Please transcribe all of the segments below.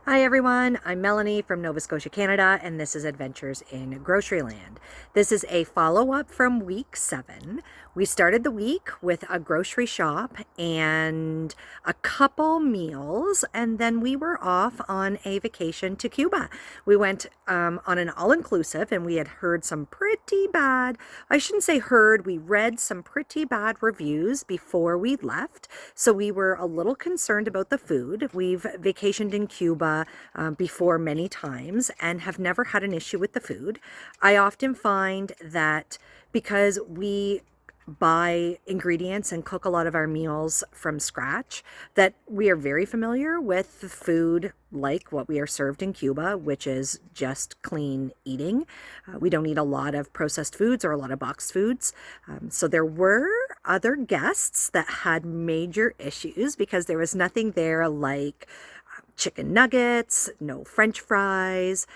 Hi everyone, I'm Melanie from Nova Scotia, Canada, and this is Adventures in Groceryland. This is a follow-up from week 7. We started the week with a grocery shop and a couple meals, and then we were off on a vacation to Cuba. We went on an all-inclusive, and we had heard some pretty bad, I shouldn't say heard, we read some pretty bad reviews before we left, so we were a little concerned about the food. We've vacationed in Cuba before many times and have never had an issue with the food. I often find that because we buy ingredients and cook a lot of our meals from scratch, that we are very familiar with the food like what we are served in Cuba, which is just clean eating. We don't eat a lot of processed foods or a lot of boxed foods. So there were other guests that had major issues because there was nothing there like chicken nuggets, no French fries,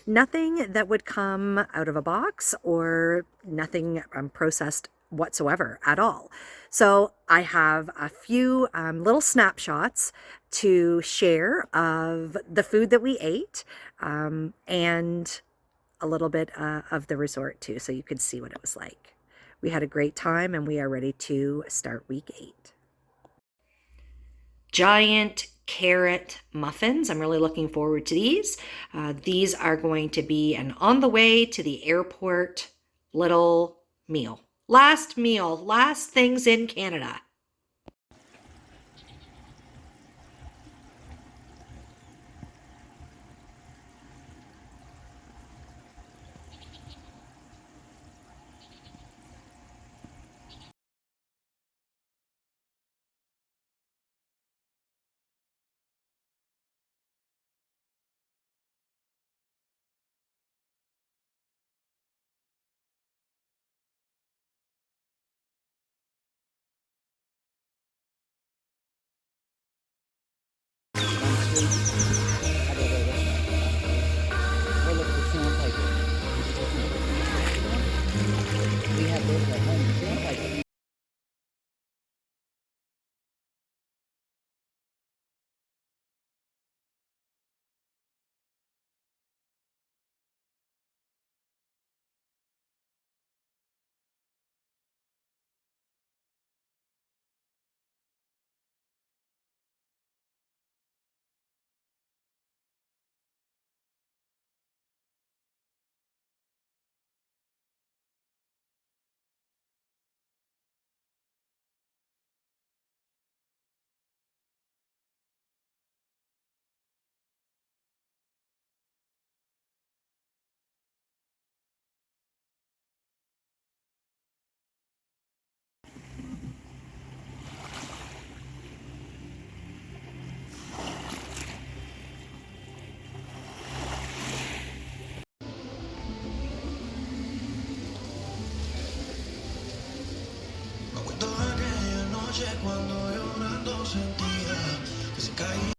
nothing that would come out of a box or nothing processed whatsoever at all. So I have a few little snapshots to share of the food that we ate and a little bit of the resort too, so you could see what it was like. We had a great time and we are ready to start week 8. Giant carrot muffins. I'm really looking forward to these. These are going to be an on the way to the airport little meal. Last meal, last things in Canada. We have those at home. Sandpiper. Me acuerdo de aquella noche cuando llorando sentía que se caía.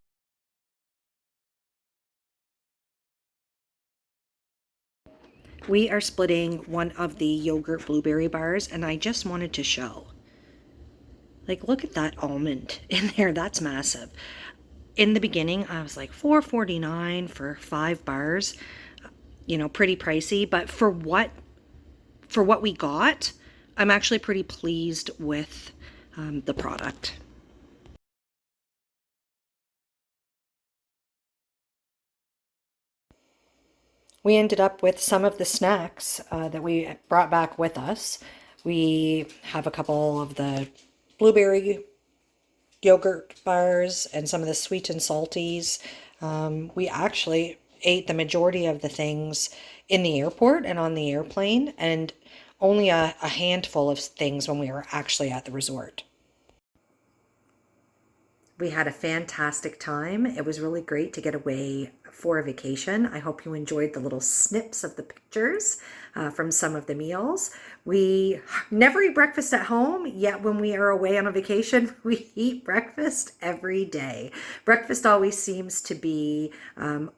We are splitting one of the yogurt blueberry bars, and I just wanted to show. Like, look at that almond in there. That's massive. In the beginning, I was like $4.49 for 5 bars. You know, pretty pricey, but for what we got, I'm actually pretty pleased with the product. We ended up with some of the snacks that we brought back with us. We have a couple of the blueberry yogurt bars and some of the sweet and salties. We actually ate the majority of the things in the airport and on the airplane, and only a handful of things when we were actually at the resort. We had a fantastic time. It was really great to get away for a vacation. I hope you enjoyed the little snips of the pictures from some of the meals. We never eat breakfast at home, yet when we are away on a vacation, we eat breakfast every day. Breakfast always seems to be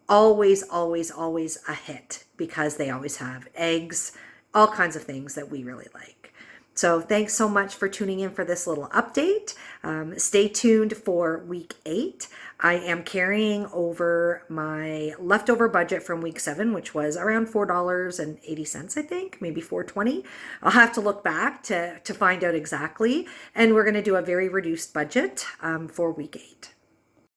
always a hit because they always have eggs, all kinds of things that we really like. So thanks so much for tuning in for this little update. Stay tuned for week 8. I am carrying over my leftover budget from week 7, which was around $4.80, I think, maybe $4.20. I'll have to look back to find out exactly. And we're going to do a very reduced budget for week 8.